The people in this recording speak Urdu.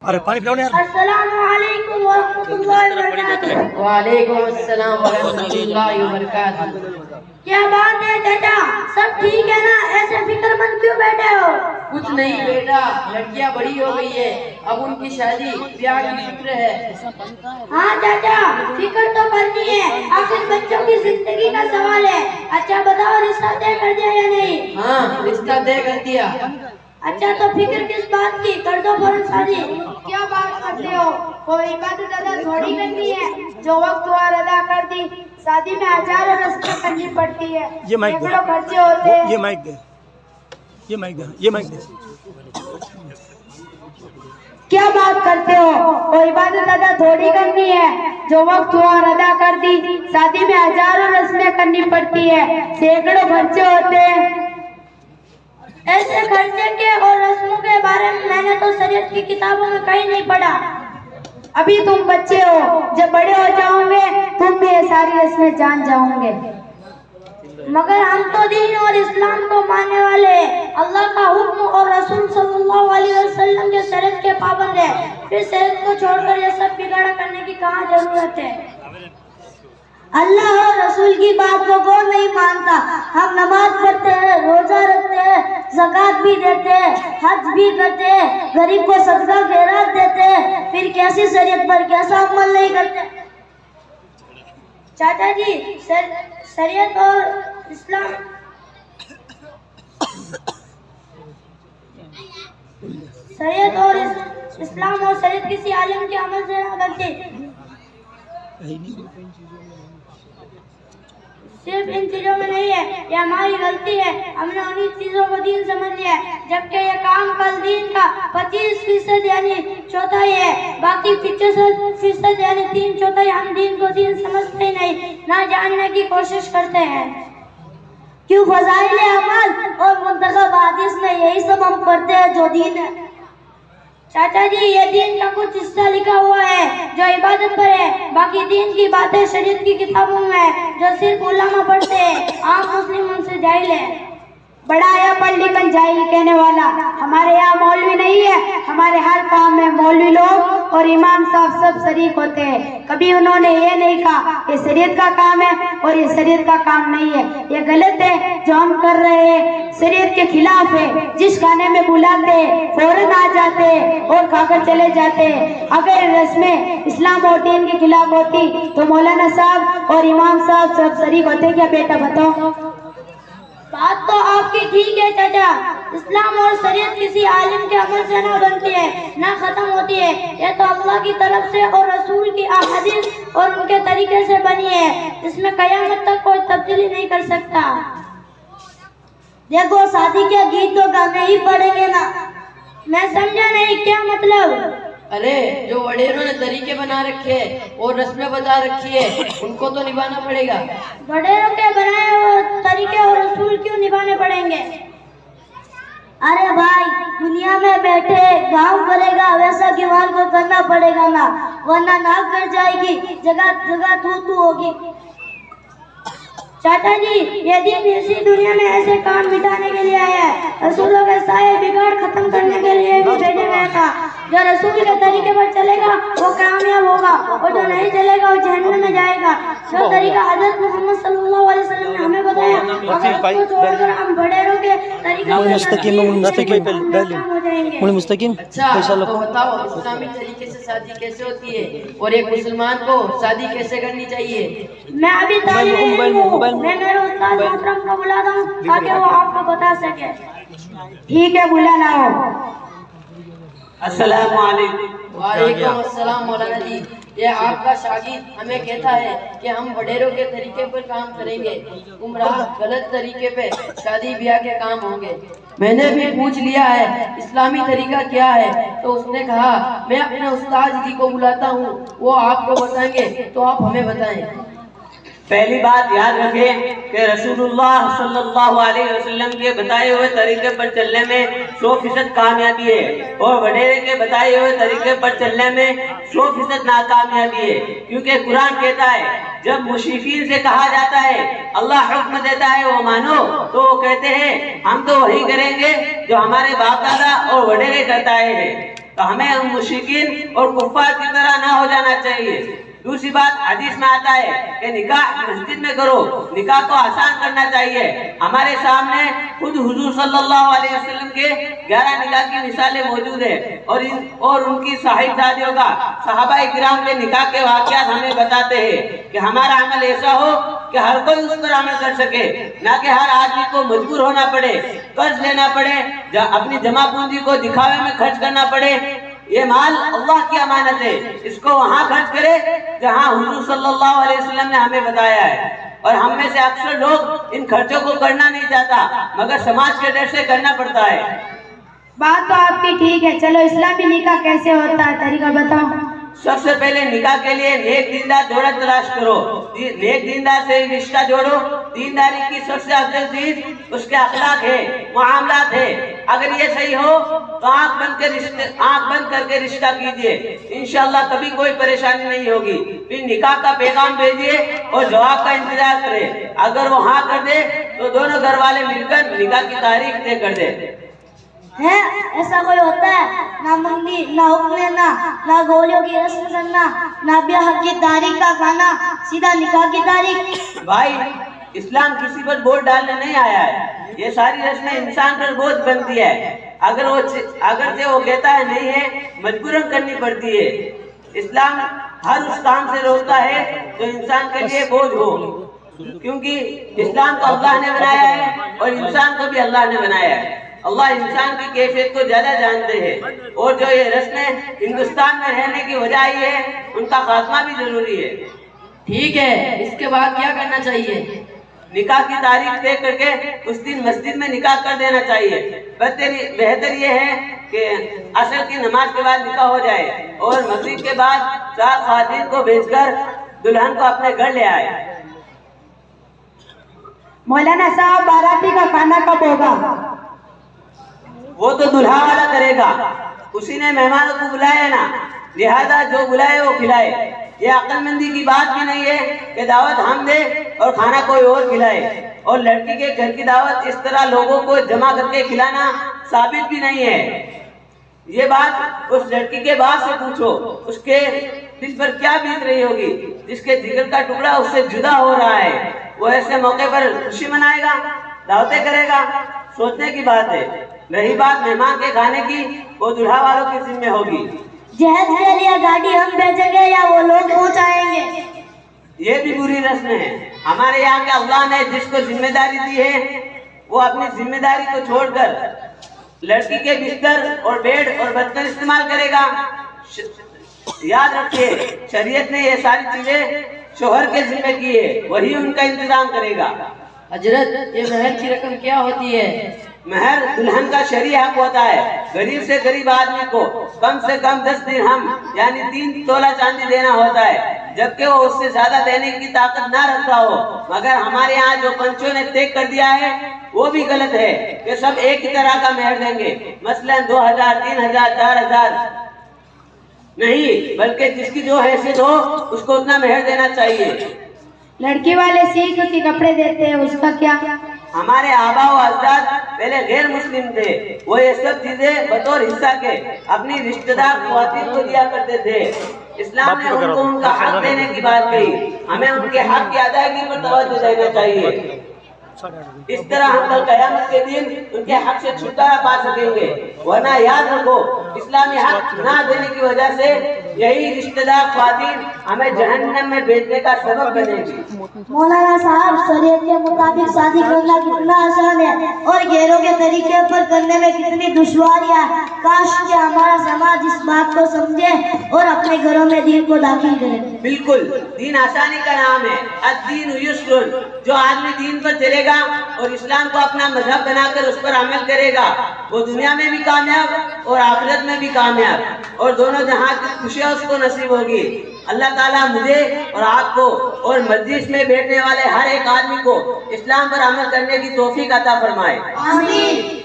ارے پانی پلاؤ یار. السلام علیکم ورحمۃ اللہ وبرکاتہ. وعلیکم السلام ورحمۃ اللہ وبرکاتہ. کیا بات ہے چچا, سب ٹھیک ہے نا؟ ایسے فکر مند کیوں بیٹھے ہو؟ کچھ نہیں بیٹا, لڑکیاں بڑی ہو گئی ہے, اب ان کی شادی بیاہ کی فکر ہے. ہاں چچا, فکر تو کرنی ہے, آخر بچوں کی زندگی کا سوال ہے. اچھا بتاؤ, رشتہ طے کر دیا یا نہیں؟ ہاں, رشتہ طے کر دیا. اچھا تو فکر کس بات کی, کر دو فوراً شادی. کیا بات کرتے ہو, کوئی عبادت ادا تھوڑی کرنی ہے, جو وقت ہوا ادا کر دی. شادی میں ہزاروں رسمیں کرنی پڑتی ہے, سینکڑوں خرچے ہوتے ہیں. یہ مائک دے, یہ مائک دے, یہ مائک دے. کیا بات کرتے ہو, کوئی عبادت ادا تھوڑی کرنی ہے, جو وقت ہوا اور ادا کر دی. شادی میں ہزاروں رسمیں کرنی پڑتی ہے, سینکڑوں خرچے ہوتے ہیں. ایسے خرچے کے اور رسموں کے بارے میں نے تو شریعت کی کتابوں میں کہیں نہیں پڑھا. ابھی تم بچے ہو, جب بڑے ہو جاؤ گے تم بھی یہ ساری رسمیں جان جاؤ گے. مگر ہم تو دین اور اسلام کو ماننے والے, اللہ کا حکم اور رسول صلی اللہ علیہ وسلم کے شریعت کے پابند ہیں. پھر شریعت کو چھوڑ کر یہ سب بگاڑ کرنے کی کہاں ضرورت ہے؟ اللہ اور رسول کی بات کو کون نہیں مانتا؟ ہم نماز پڑھتے ہیں, روزہ رکھتے ہیں, زکوٰۃ بھی دیتے ہیں, حج بھی کرتے ہیں, غریب کو صدقہ خیرات دیتے ہیں, پھر کیسی شریعت پر کیسا عمل نہیں کرتے؟ چاچا جی, شریعت اور اسلام اسلام اور شریعت کسی عالم کے عمل سے نہ بنتی, صرف ان چیزوں میں نہیں ہے. یہ ہماری غلطی ہے, ہم نے انہی چیزوں کو دین سمجھ لیا ہے, جبکہ یہ کام کل دین کا 25% یعنی چوتھائی ہے. باقی 75% یعنی 3/4 ہم دین کو دین سمجھتے ہی نہیں, نہ جاننے کی کوشش کرتے ہیں. کیوں فضائل اعمال اور منتخب حدیث میں یہی سب ہم پڑھتے ہیں جو دین ہے. چاچا جی, یہ دین کا کچھ حصہ لکھا ہوا ہے جو عبادت پر ہے, باقی دین کی باتیں شریعت کی کتابوں میں ہے جو صرف علماء پڑھتے ہیں, عام مسلم ان سے جاہل ہے. بڑا یا پڑھ لکھن جاہل کہنے والا, ہمارے یہاں مولوی نہیں ہے, ہمارے ہر کام میں مولوی لوگ اور امام صاحب سب شریک ہوتے ہیں. کبھی انہوں نے یہ نہیں کہا یہ شریعت کا کام ہے اور یہ شریعت کا کام نہیں ہے. یہ غلط ہے جو ہم کر رہے ہیں, شریعت کے خلاف ہے. جس کھانے میں بلاتے فوراً آ جاتے اور کھا کر چلے جاتے. اگر رسمیں اسلام اور دین کے خلاف ہوتی تو مولانا صاحب اور امام صاحب سب شریک ہوتے کیا؟ بیٹا بتاؤ. بات تو آپ کی ٹھیک ہے چچا, اسلام اور شریعت کسی عالم کے عمل سے نہ بنتی ہے نہ ختم ہوتی ہے. یہ تو اللہ کی طرف سے اور رسول کی احادیث اور ان کے طریقے سے بنی ہے, جس میں قیامت تک کوئی تبدیلی نہیں کر سکتا. دیکھو, شادی کے گیت تو گانے ہی پڑیں گے نا. میں سمجھا نہیں, کیا مطلب؟ ارے جو وڈیروں نے طریقے بنا رکھے اور رسمیں بتا رکھی ہے ان کو تو نبھانا پڑے گا. وڈیروں کے بنائے ہوئے طریقے اور رسول کیوں نبھانے پڑیں گے؟ ارے بھائی, دنیا میں بیٹھے گاؤں کرے گا ویسا گیوان کو کرنا پڑے گا نا, ورنہ ناک کر جائے گی, جگہ جگہ تھو ہوگی. چاچا جی, یہ دین اسی دنیا میں ایسے کام مٹانے کے لیے آیا ہے. رسولوں کے سائے بگاڑ ختم کرنے کے لیے بھی بھیجا گیا تھا. جو رسول کے طریقے پر چلے گا وہ کامیاب ہوگا, اور جو نہیں چلے گا وہ جہنم میں جائے گا. جو طریقہ حضرت محمد صلی اللہ علیہ وسلم نے ہمیں بتایا, اگر اس کو چھوڑ کر ہم بڑیروں کے طریقے پر مستقیم. اچھا تو بتاؤ, اسلامی طریقے سے شادی کیسے ہوتی ہے اور ایک مسلمان کو شادی کیسے کرنی چاہیے؟ میں ابھی طالب علم ہوں, میں میرے استاد محترم کو بلاتا ہوں تاکہ وہ آپ کو بتا سکے. ٹھیک ہے, بلانا ہو. السلام علیکم. وعلیکم السلام مولانا جی. یہ آپ کا شاگرد ہمیں کہتا ہے کہ ہم وڈیروں کے طریقے پر کام کریں گے, گمراہ غلط طریقے پہ شادی بیاہ کے کام ہوں گے. میں نے بھی پوچھ لیا ہے اسلامی طریقہ کیا ہے, تو اس نے کہا میں اپنے استاد جی کو بلاتا ہوں, وہ آپ کو بتائیں گے, تو آپ ہمیں بتائیں. پہلی بات یاد رکھیں کہ رسول اللہ صلی اللہ علیہ وسلم کے بتائے ہوئے طریقے پر چلنے میں 100% کامیابی ہے, اور وڈیرے کے بتائے ہوئے طریقے پر چلنے میں 100% ناکامیابی ہے. کیونکہ قرآن کہتا ہے جب مشرکین سے کہا جاتا ہے اللہ حکم دیتا ہے وہ مانو, تو وہ کہتے ہیں ہم تو وہی کریں گے جو ہمارے باپ دادا اور وڈیرے کرتا ہے. تو ہمیں ان مشرکین اور کفار کی طرح نہ ہو جانا چاہیے۔ دوسری بات حدیث میں آتا ہے کہ نکاح مسجد میں کرو، نکاح کو آسان کرنا چاہیے۔ ہمارے سامنے خود حضور صلی اللہ علیہ وسلم کے 11 نکاح کی مثالیں موجود ہیں، اور ان کی صاحبزادیوں کا صحابہ کرام کے نکاح کے واقعات ہمیں بتاتے ہیں کہ ہمارا عمل ایسا ہو کہ ہر کوئی اس پر عمل کر سکے، نہ کہ ہر آدمی کو مجبور ہونا پڑے، قرض لینا پڑے، اپنی جمع پونجی کو دکھاوے میں خرچ کرنا پڑے۔ یہ مال اللہ کی امانت ہے، اس کو وہاں خرچ کرے جہاں حضور صلی اللہ علیہ وسلم نے ہمیں بتایا ہے۔ اور ہم میں سے اکثر لوگ ان خرچوں کو کرنا نہیں چاہتا، مگر سماج کے ڈر سے کرنا پڑتا ہے۔ بات تو آپ کی ٹھیک ہے، چلو اسلامی نکاح کیسے ہوتا ہے طریقہ بتاؤ۔ سب سے پہلے نکاح کے لیے نیک دیندار جوڑا تلاش کرو، نیک دیندار سے رشتہ جوڑو۔ دینداری کی سب سے افضل چیز اس کے اخلاق ہے، معاملات ہے۔ اگر یہ صحیح ہو تو آنکھ بند کر کے رشتہ کیجئے، انشاءاللہ کبھی کوئی پریشانی نہیں ہوگی۔ پھر نکاح کا پیغام بھیجئے اور جواب کا انتظار کرے۔ اگر وہ ہاں کر دے تو دونوں گھر والے مل کر نکاح کی تاریخ طے کر دے۔ ہے ایسا کوئی ہوتا ہے؟ نہ منگنی، نہ حکم لینا، نہ گولیوں کی رسم کرنا، نہ بیاہ کی تاریخ کا کھانا، سیدھا نکاح کی تاریخ۔ بھائی اسلام کسی پر بوجھ ڈالنے نہیں آیا ہے، یہ ساری رسمیں انسان پر بوجھ بنتی ہے۔ اگر سے وہ کہتا ہے نہیں ہے، مجبوراً کرنی پڑتی ہے۔ اسلام ہر اس کام سے روکتا ہے جو انسان کے لیے بوجھ ہو، کیونکہ اسلام کو اللہ نے بنایا ہے اور انسان کو بھی اللہ نے بنایا ہے۔ اللہ انسان کی کیفیت کو زیادہ جانتے ہیں، اور جو یہ رسمیں ہندوستان میں رہنے کی وجہ یہ ہے، ان کا خاتمہ بھی ضروری ہے۔ ٹھیک ہے، اس کے بعد کیا کرنا چاہیے؟ نکاح کی تاریخ طے کر کے اس دن مسجد میں نکاح کر دینا چاہیے۔ بہتر یہ ہے کہ عصر کی نماز کے بعد نکاح ہو جائے اور مغرب کے بعد 4 خواتین کو بھیج کر دلہن کو اپنے گھر لے آئے۔ مولانا صاحب باراتی کا کھانا کب ہوگا؟ وہ تو دلہا والا کرے گا، اسی نے مہمانوں کو بلایا نا، لہذا جو بلائے وہ کھلائے۔ یہ عقل مندی کی بات بھی نہیں ہے کہ دعوت ہم دے اور کھانا کوئی اور کھلائے، اور لڑکی کے گھر کی دعوت اس طرح لوگوں کو جمع کر کے کھلانا ثابت بھی نہیں ہے۔ یہ بات اس لڑکی کے باپ سے پوچھو، اس کے دل پر کیا بیت رہی ہوگی جس کے جگر کا ٹکڑا اس سے جدا ہو رہا ہے۔ وہ ایسے موقع پر خوشی منائے گا، دعوتیں کرے گا، سوچنے کی بات ہے۔ رہی بات مہمان کے کھانے کی، وہ دلہا والوں کی ذمہ ہوگی۔ جہیز کے لیے گاڑی ہم بھیجیں گے یا وہ لوگ پہنچائیں گے؟ یہ بھی بری رسم ہے۔ ہمارے یہاں کے اللہ نے جس کو ذمہ داری دی ہے وہ اپنی ذمہ داری کو چھوڑ کر لڑکی کے بستر اور بیڈ اور برتن استعمال کرے گا۔ یاد رکھیے شریعت نے یہ ساری چیزیں شوہر کے ذمہ کی ہے، وہی ان کا انتظام کرے گا۔ حضرت یہ مہر کی رقم کیا ہوتی ہے؟ مہر دلہن کا شرعی حق ہوتا ہے۔ غریب سے غریب آدمی کو کم سے کم 10 درہم یعنی 3 تولہ چاندی دینا ہوتا ہے، جبکہ وہ اس سے زیادہ دینے کی طاقت نہ رکھتا ہو۔ مگر ہمارے ہاں جو پنچوں نے طے کر دیا ہے وہ بھی غلط ہے کہ سب ایک ہی طرح کا مہر دیں گے، مثلا 2000، 3000، 4000 نہیں، بلکہ جس کی جو حیثیت ہو اس کو اتنا مہر دینا چاہیے۔ لڑکی والے سیکھ کے کپڑے دیتے ہیں، اس کا کیا؟ ہمارے آبا و اجداد پہلے غیر مسلم تھے، وہ یہ سب چیزیں بطور حصہ کے اپنی رشتہ دار خواتین کو دیا کرتے تھے۔ اسلام نے ان کو ان کا حق دینے کی بات کہی، ہمیں ان کے حق کی ادائیگی پر توجہ دینا چاہیے۔ اس طرح ہم کل قیامت کے دن ان کے حق سے چھٹکارا پا سکیں گے، ورنہ یاد رکھو اسلامی حق نہ دینے کی وجہ سے یہی رشتہ دار خواتین ہمیں جہنم میں بھیجنے کا سبب بنے گی۔ مولانا صاحب شریعت کے مطابق شادی کرنا کتنا آسان ہے اور غیروں کے طریقے پر کرنے میں کتنی دشواریاں ہیں۔ کاش کہ ہمارا سماج اس بات کو سمجھے اور اپنے گھروں میں دین کو داخل کرے۔ بالکل، دین آسانی کا نام ہے، الدین یسر۔ جو آدمی دین پر چلے گا اور اسلام کو اپنا مذہب بنا کر اس پر عمل کرے گا وہ دنیا میں بھی کامیاب اور آخرت میں بھی کامیاب، اور دونوں جہاں کی خوشیاں اس کو نصیب ہوگی۔ اللہ تعالیٰ مجھے اور آپ کو اور مجلس میں بیٹھنے والے ہر ایک آدمی کو اسلام پر عمل کرنے کی توفیق عطا فرمائے۔ آمین۔